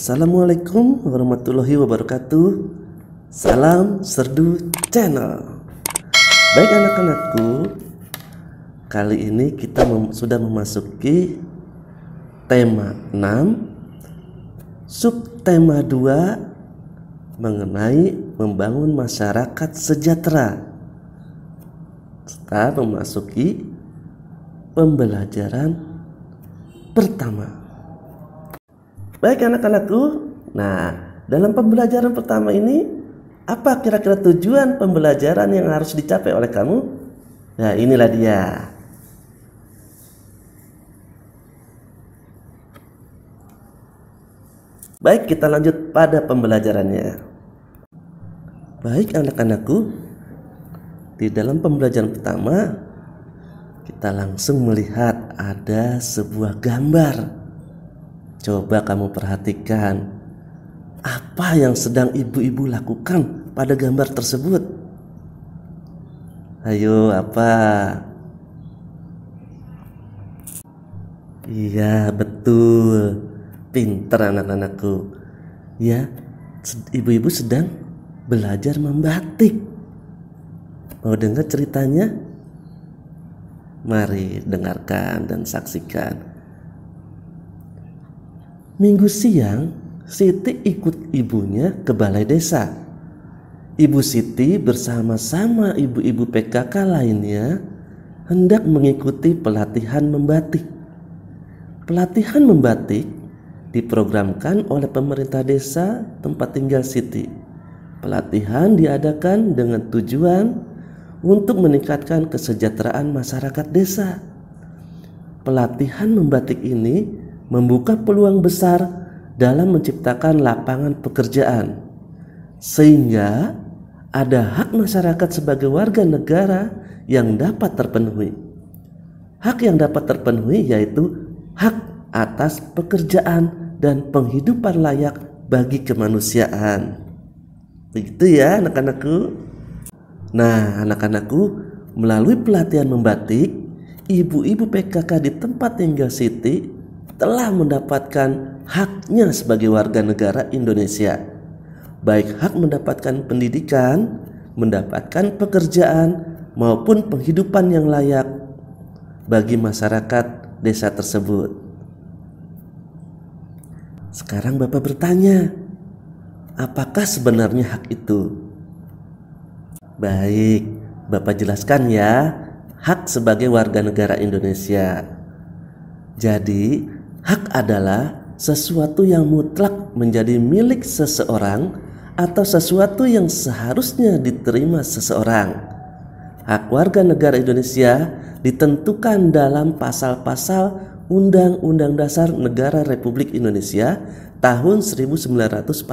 Assalamualaikum warahmatullahi wabarakatuh. Salam Serdu Channel. Baik anak-anakku, kali ini kita sudah memasuki tema 6, subtema 2 mengenai membangun masyarakat sejahtera. Kita memasuki pembelajaran pertama. Baik anak-anakku, nah dalam pembelajaran pertama ini apa kira-kira tujuan pembelajaran yang harus dicapai oleh kamu? Nah inilah dia. Baik, kita lanjut pada pembelajarannya. Baik anak-anakku, di dalam pembelajaran pertama kita langsung melihat ada sebuah gambar. Coba kamu perhatikan apa yang sedang ibu-ibu lakukan pada gambar tersebut. Ayo, apa? Iya, betul. Pinter anak-anakku. Ya, ibu-ibu sedang belajar membatik. Mau dengar ceritanya? Mari dengarkan dan saksikan. Minggu siang, Siti ikut ibunya ke balai desa. Ibu Siti bersama-sama ibu-ibu PKK lainnya hendak mengikuti pelatihan membatik. Pelatihan membatik diprogramkan oleh pemerintah desa tempat tinggal Siti. Pelatihan diadakan dengan tujuan untuk meningkatkan kesejahteraan masyarakat desa. Pelatihan membatik ini membuka peluang besar dalam menciptakan lapangan pekerjaan, sehingga ada hak masyarakat sebagai warga negara yang dapat terpenuhi. Hak yang dapat terpenuhi yaitu hak atas pekerjaan dan penghidupan layak bagi kemanusiaan. Begitu ya anak-anakku. Nah anak-anakku, melalui pelatihan membatik, ibu-ibu PKK di tempat tinggal Siti telah mendapatkan haknya sebagai warga negara Indonesia, baik hak mendapatkan pendidikan, mendapatkan pekerjaan, maupun penghidupan yang layak bagi masyarakat desa tersebut. Sekarang Bapak bertanya, apakah sebenarnya hak itu? Baik, Bapak jelaskan ya, hak sebagai warga negara Indonesia. Jadi, hak adalah sesuatu yang mutlak menjadi milik seseorang atau sesuatu yang seharusnya diterima seseorang. Hak warga negara Indonesia ditentukan dalam pasal-pasal Undang-Undang Dasar Negara Republik Indonesia tahun 1945.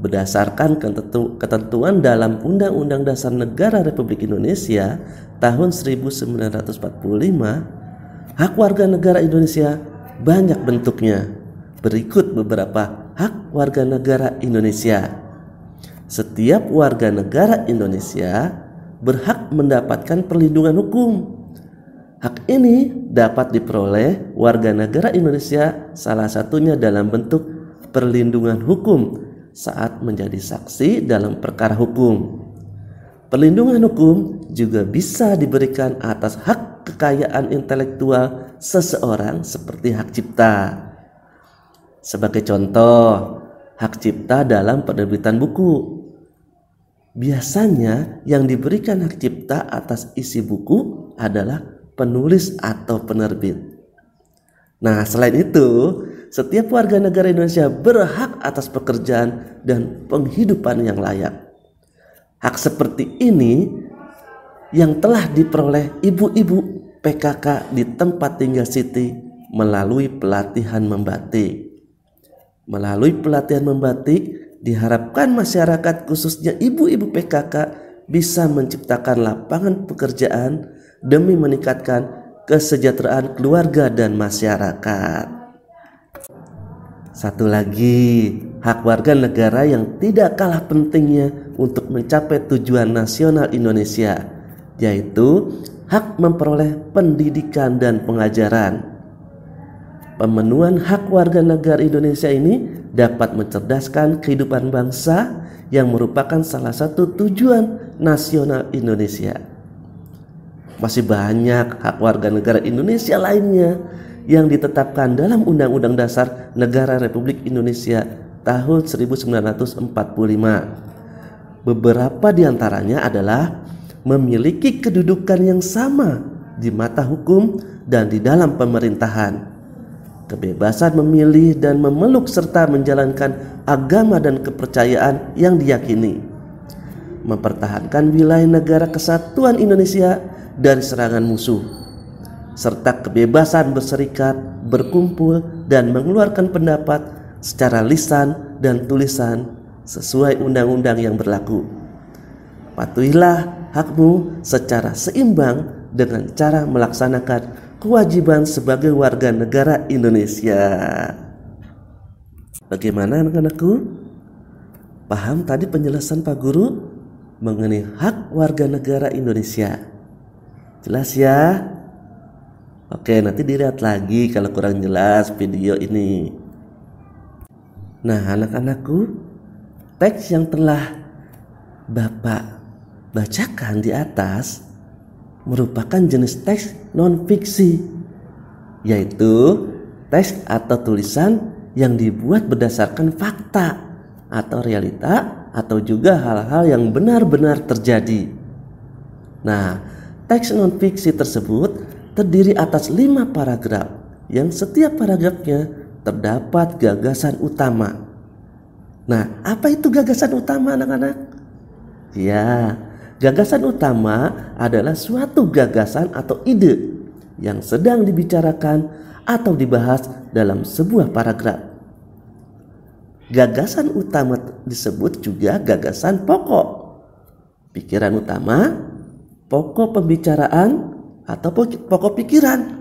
Berdasarkan ketentuan dalam Undang-Undang Dasar Negara Republik Indonesia tahun 1945, hak warga negara Indonesia banyak bentuknya. Berikut beberapa hak warga negara Indonesia. Setiap warga negara Indonesia berhak mendapatkan perlindungan hukum. Hak ini dapat diperoleh warga negara Indonesia salah satunya dalam bentuk perlindungan hukum saat menjadi saksi dalam perkara hukum. Perlindungan hukum juga bisa diberikan atas hak kekayaan intelektual seseorang seperti hak cipta. Sebagai contoh, hak cipta dalam penerbitan buku. Biasanya yang diberikan hak cipta atas isi buku adalah penulis atau penerbit. Nah, selain itu, setiap warga negara Indonesia berhak atas pekerjaan dan penghidupan yang layak. Hak seperti ini yang telah diperoleh ibu-ibu PKK di tempat tinggal Siti melalui pelatihan membatik. Melalui pelatihan membatik diharapkan masyarakat khususnya ibu-ibu PKK bisa menciptakan lapangan pekerjaan demi meningkatkan kesejahteraan keluarga dan masyarakat. Satu lagi, hak warga negara yang tidak kalah pentingnya untuk mencapai tujuan nasional Indonesia, yaitu hak memperoleh pendidikan dan pengajaran. Pemenuhan hak warga negara Indonesia ini dapat mencerdaskan kehidupan bangsa yang merupakan salah satu tujuan nasional Indonesia. Masih banyak hak warga negara Indonesia lainnya yang ditetapkan dalam Undang-Undang Dasar Negara Republik Indonesia tahun 1945. Beberapa diantaranya adalah memiliki kedudukan yang sama di mata hukum dan di dalam pemerintahan, kebebasan memilih dan memeluk serta menjalankan agama dan kepercayaan yang diyakini, mempertahankan wilayah negara kesatuan Indonesia dari serangan musuh, serta kebebasan berserikat, berkumpul, dan mengeluarkan pendapat secara lisan dan tulisan sesuai undang-undang yang berlaku. Patuhilah hakmu secara seimbang dengan cara melaksanakan kewajiban sebagai warga negara Indonesia. Bagaimana anak-anakku? Paham tadi penjelasan Pak Guru mengenai hak warga negara Indonesia? Jelas ya? Oke, nanti dilihat lagi kalau kurang jelas video ini. Nah, anak-anakku, teks yang telah Bapak bacakan di atas merupakan jenis teks non-fiksi, yaitu teks atau tulisan yang dibuat berdasarkan fakta atau realita atau juga hal-hal yang benar-benar terjadi. Nah, teks non-fiksi tersebut terdiri atas 5 paragraf yang setiap paragrafnya terdapat gagasan utama. Nah, apa itu gagasan utama anak-anak? Ya, gagasan utama adalah suatu gagasan atau ide yang sedang dibicarakan atau dibahas dalam sebuah paragraf. Gagasan utama disebut juga gagasan pokok, pikiran utama, pokok pembicaraan, atau pokok pikiran.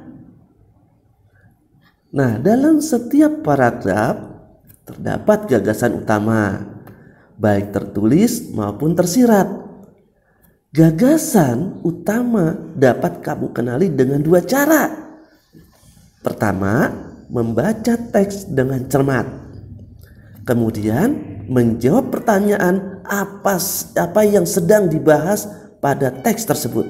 Nah, dalam setiap paragraf terdapat gagasan utama, baik tertulis maupun tersirat. Gagasan utama dapat kamu kenali dengan 2 cara. Pertama, membaca teks dengan cermat. Kemudian menjawab pertanyaan apa yang sedang dibahas pada teks tersebut.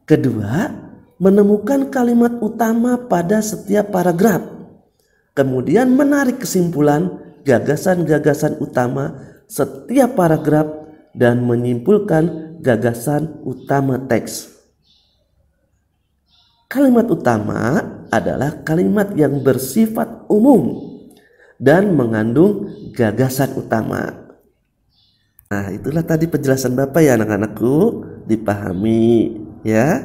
Kedua, menemukan kalimat utama pada setiap paragraf. Kemudian menarik kesimpulan gagasan-gagasan utama setiap paragraf dan menyimpulkan gagasan utama teks. Kalimat utama adalah kalimat yang bersifat umum dan mengandung gagasan utama. Nah, itulah tadi penjelasan Bapak ya anak-anakku, dipahami ya.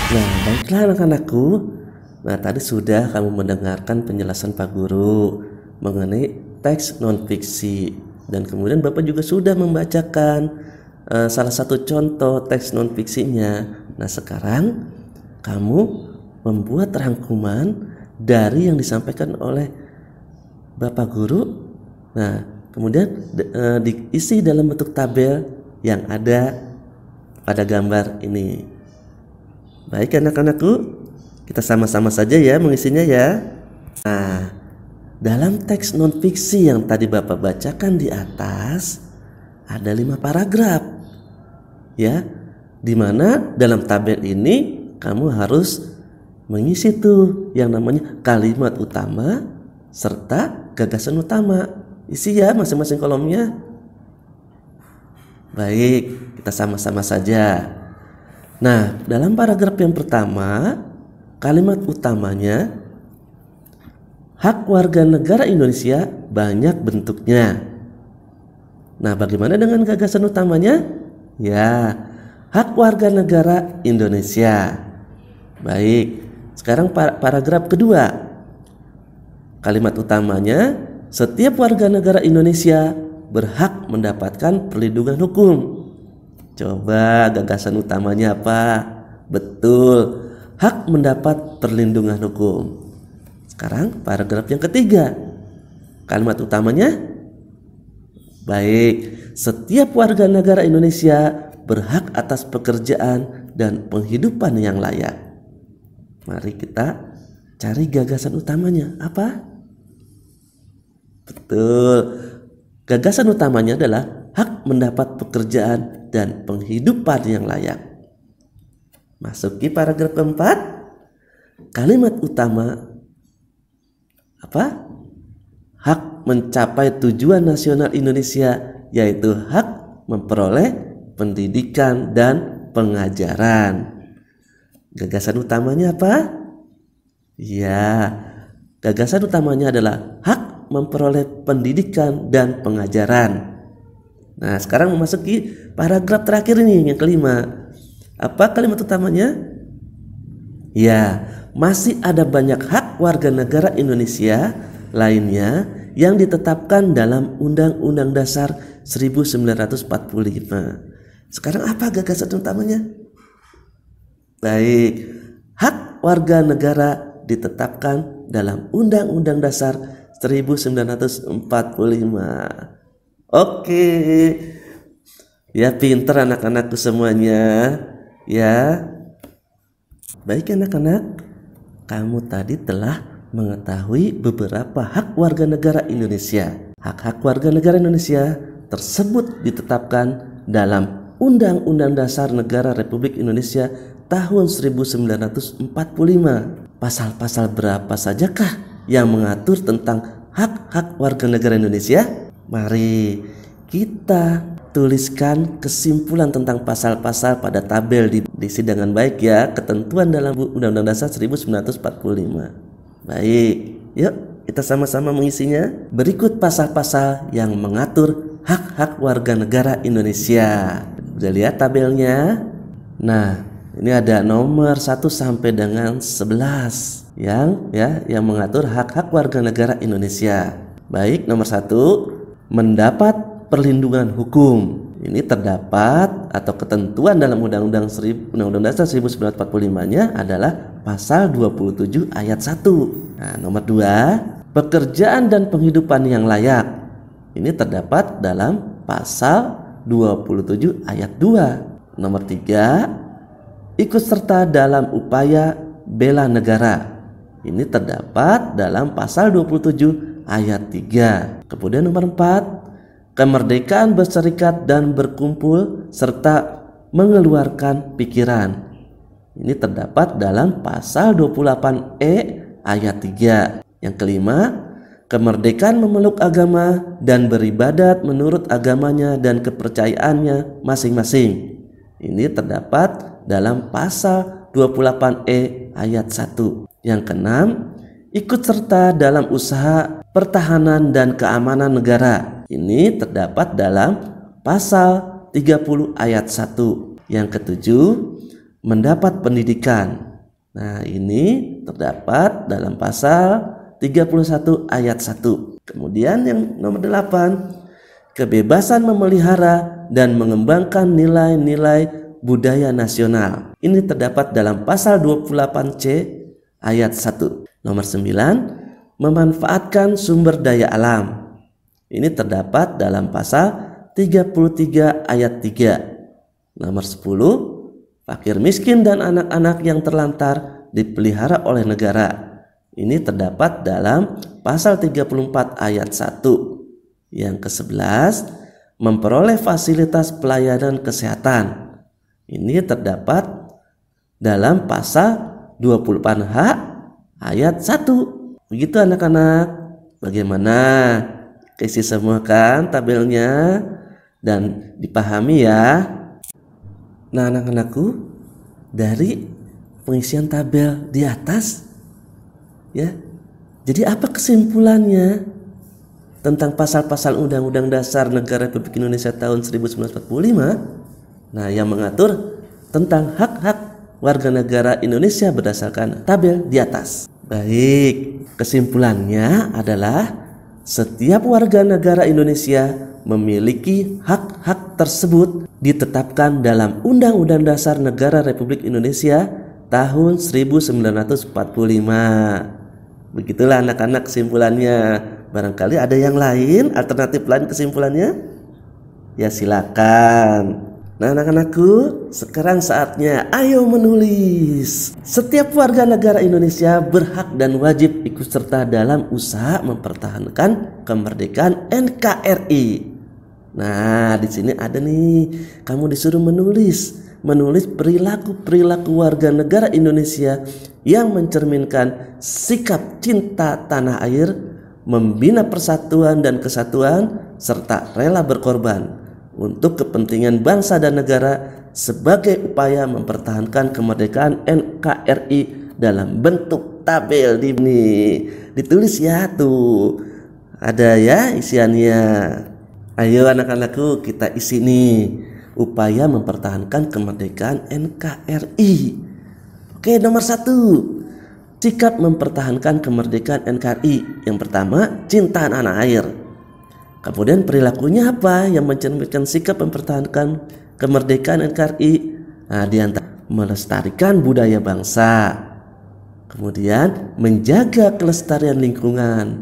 Nah, baiklah anak-anakku. Nah, tadi sudah kamu mendengarkan penjelasan Pak Guru mengenai teks non-fiksi, dan kemudian Bapak juga sudah membacakan salah satu contoh teks non-fiksinya. Nah, sekarang kamu membuat rangkuman dari yang disampaikan oleh Bapak Guru. Nah, kemudian diisi dalam bentuk tabel yang ada pada gambar ini. Baik anak-anakku, kita sama-sama saja ya mengisinya ya. Nah, dalam teks non-fiksi yang tadi Bapak bacakan di atas ada 5 paragraf ya, dimana dalam tabel ini kamu harus mengisi tuh yang namanya kalimat utama serta gagasan utama. Isi ya masing-masing kolomnya. Baik, kita sama-sama saja. Nah, dalam paragraf yang pertama, kalimat utamanya, hak warga negara Indonesia banyak bentuknya. Nah, bagaimana dengan gagasan utamanya? Ya, hak warga negara Indonesia. Baik, sekarang paragraf kedua. Kalimat utamanya, setiap warga negara Indonesia berhak mendapatkan perlindungan hukum. Coba gagasan utamanya apa? Betul, hak mendapat perlindungan hukum. Sekarang paragraf yang ketiga. Kalimat utamanya, baik, setiap warga negara Indonesia berhak atas pekerjaan dan penghidupan yang layak. Mari kita cari gagasan utamanya. Apa? Betul. Gagasan utamanya adalah hak mendapat pekerjaan dan penghidupan yang layak. Masuki paragraf keempat. Kalimat utama apa? Hak mencapai tujuan nasional Indonesia, yaitu hak memperoleh pendidikan dan pengajaran. Gagasan utamanya apa? Ya, gagasan utamanya adalah hak memperoleh pendidikan dan pengajaran. Nah, sekarang memasuki paragraf terakhir ini, yang kelima. Apa kalimat utamanya? Ya, masih ada banyak hak warga negara Indonesia lainnya yang ditetapkan dalam Undang-Undang Dasar 1945. Sekarang apa gagasan utamanya? Baik, hak warga negara ditetapkan dalam Undang-Undang Dasar 1945. Oke, ya pinter anak-anakku semuanya. Ya, baik anak-anak, kamu tadi telah mengetahui beberapa hak warga negara Indonesia. Hak-hak warga negara Indonesia tersebut ditetapkan dalam Undang-Undang Dasar Negara Republik Indonesia tahun 1945. Pasal-pasal berapa sajakah yang mengatur tentang hak-hak warga negara Indonesia? Mari kita tuliskan kesimpulan tentang pasal-pasal pada tabel diisi dengan baik ya, ketentuan dalam Undang-Undang Dasar 1945. Baik, yuk kita sama-sama mengisinya. Berikut pasal-pasal yang mengatur hak-hak warga negara Indonesia. Udah lihat tabelnya? Nah, ini ada nomor 1 sampai dengan 11 yang mengatur hak-hak warga negara Indonesia. Baik, nomor 1, mendapat perlindungan hukum. Ini terdapat atau ketentuan dalam Undang-Undang Dasar 1945-nya adalah pasal 27 ayat 1. Nah, nomor 2, pekerjaan dan penghidupan yang layak. Ini terdapat dalam pasal 27 ayat 2. Nomor 3, ikut serta dalam upaya bela negara. Ini terdapat dalam pasal 27 ayat 3. Kemudian nomor 4, kemerdekaan berserikat dan berkumpul serta mengeluarkan pikiran. Ini terdapat dalam pasal 28E ayat 3. Yang kelima, kemerdekaan memeluk agama dan beribadat menurut agamanya dan kepercayaannya masing-masing. Ini terdapat dalam pasal 28E ayat 1. Yang keenam, ikut serta dalam usaha pertahanan dan keamanan negara. Ini terdapat dalam pasal 30 ayat 1. Yang ketujuh, mendapat pendidikan. Nah, ini terdapat dalam pasal 31 ayat 1. Kemudian yang nomor 8, kebebasan memelihara dan mengembangkan nilai-nilai budaya nasional. Ini terdapat dalam pasal 28C ayat 1. Nomor 9, memanfaatkan sumber daya alam. Ini terdapat dalam pasal 33 ayat 3. Nomor 10, fakir miskin dan anak-anak yang terlantar dipelihara oleh negara. Ini terdapat dalam pasal 34 ayat 1. Yang ke-11, memperoleh fasilitas pelayanan kesehatan. Ini terdapat dalam pasal 28H ayat 1. Begitu anak-anak. Bagaimana? Isi semua kan tabelnya dan dipahami ya. Nah, anak-anakku, dari pengisian tabel di atas ya. Jadi apa kesimpulannya tentang pasal-pasal Undang-Undang Dasar Negara Republik Indonesia tahun 1945? Nah, yang mengatur tentang hak-hak warga negara Indonesia berdasarkan tabel di atas. Baik, kesimpulannya adalah setiap warga negara Indonesia memiliki hak-hak tersebut ditetapkan dalam Undang-Undang Dasar Negara Republik Indonesia tahun 1945. Begitulah anak-anak kesimpulannya. Barangkali ada yang lain, alternatif lain kesimpulannya? Ya silakan. Nah, anak-anakku, sekarang saatnya ayo menulis. Setiap warga negara Indonesia berhak dan wajib ikut serta dalam usaha mempertahankan kemerdekaan NKRI. Nah, di sini ada nih, kamu disuruh menulis perilaku-perilaku warga negara Indonesia yang mencerminkan sikap cinta tanah air, membina persatuan dan kesatuan, serta rela berkorban untuk kepentingan bangsa dan negara sebagai upaya mempertahankan kemerdekaan NKRI dalam bentuk tabel di sini. Ditulis ya tuh. Ada ya isiannya. Ayo anak-anakku, kita isi nih. Upaya mempertahankan kemerdekaan NKRI. Oke, nomor 1. Sikap mempertahankan kemerdekaan NKRI. Yang pertama, cinta tanah air. Kemudian perilakunya apa yang mencerminkan sikap mempertahankan kemerdekaan NKRI? Nah, diantara melestarikan budaya bangsa, kemudian menjaga kelestarian lingkungan,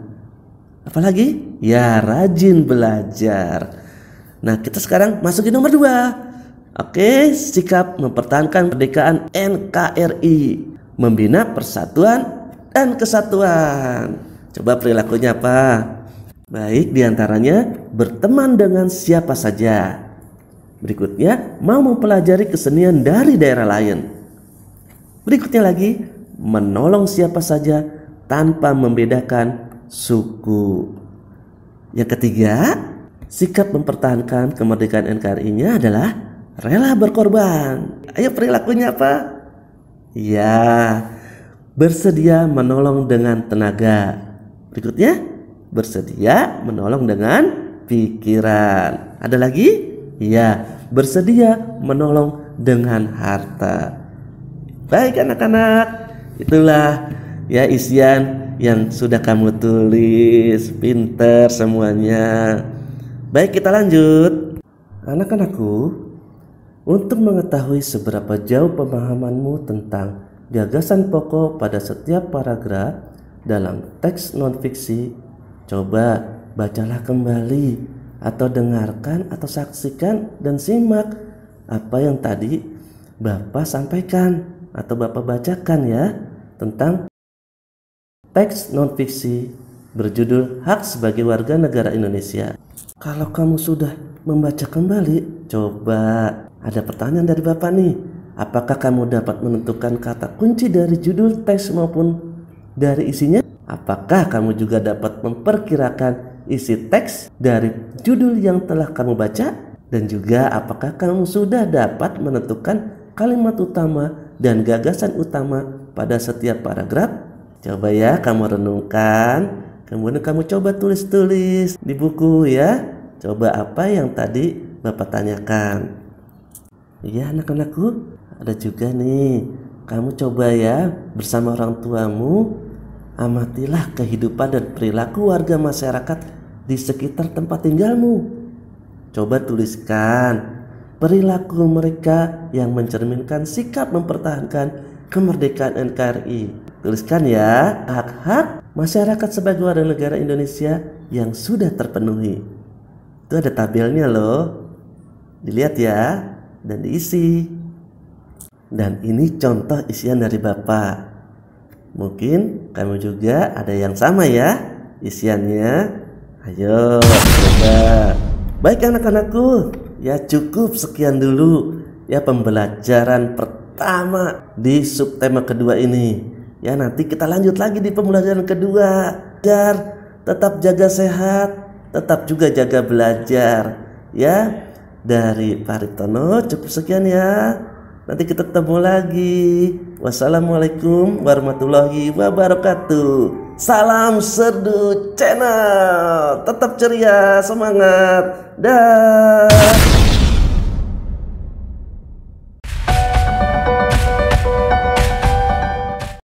apalagi ya rajin belajar. Nah, kita sekarang masukin nomor 2. Oke, sikap mempertahankan kemerdekaan NKRI, membina persatuan dan kesatuan. Coba perilakunya apa? Baik, diantaranya berteman dengan siapa saja. Berikutnya, mau mempelajari kesenian dari daerah lain. Berikutnya lagi, menolong siapa saja tanpa membedakan suku. Yang ketiga, sikap mempertahankan kemerdekaan NKRI-nya adalah rela berkorban. Ayo perilakunya apa? Ya, bersedia menolong dengan tenaga. Berikutnya, bersedia menolong dengan pikiran. Ada lagi? Ya, bersedia menolong dengan harta. Baik anak-anak, itulah ya isian yang sudah kamu tulis. Pinter semuanya. Baik, kita lanjut. Anak-anakku, untuk mengetahui seberapa jauh pemahamanmu tentang gagasan pokok pada setiap paragraf dalam teks non-fiksi, coba bacalah kembali atau dengarkan atau saksikan dan simak apa yang tadi Bapak sampaikan atau Bapak bacakan ya tentang teks non-fiksi berjudul Hak Sebagai Warga Negara Indonesia. Kalau kamu sudah membaca kembali, coba ada pertanyaan dari Bapak nih. Apakah kamu dapat menentukan kata kunci dari judul teks maupun dari isinya? Apakah kamu juga dapat memperkirakan isi teks dari judul yang telah kamu baca? Dan juga apakah kamu sudah dapat menentukan kalimat utama dan gagasan utama pada setiap paragraf? Coba ya kamu renungkan, kemudian kamu coba tulis-tulis di buku ya. Coba apa yang tadi Bapak tanyakan. Ya anak-anakku, ada juga nih, kamu coba ya bersama orang tuamu, amatilah kehidupan dan perilaku warga masyarakat di sekitar tempat tinggalmu. Coba tuliskan perilaku mereka yang mencerminkan sikap mempertahankan kemerdekaan NKRI. Tuliskan ya hak-hak masyarakat sebagai warga negara Indonesia yang sudah terpenuhi. Itu ada tabelnya loh. Dilihat ya dan diisi. Dan ini contoh isian dari Bapak. Mungkin kamu juga ada yang sama ya isiannya. Ayo coba. Baik anak-anakku, ya cukup sekian dulu ya pembelajaran pertama di subtema kedua ini. Ya nanti kita lanjut lagi di pembelajaran kedua. Agar tetap jaga sehat, tetap juga jaga belajar. Ya dari Pak Ritono cukup sekian ya. Nanti kita ketemu lagi. Wassalamualaikum warahmatullahi wabarakatuh. Salam Serdu Channel. Tetap ceria, semangat. Dah.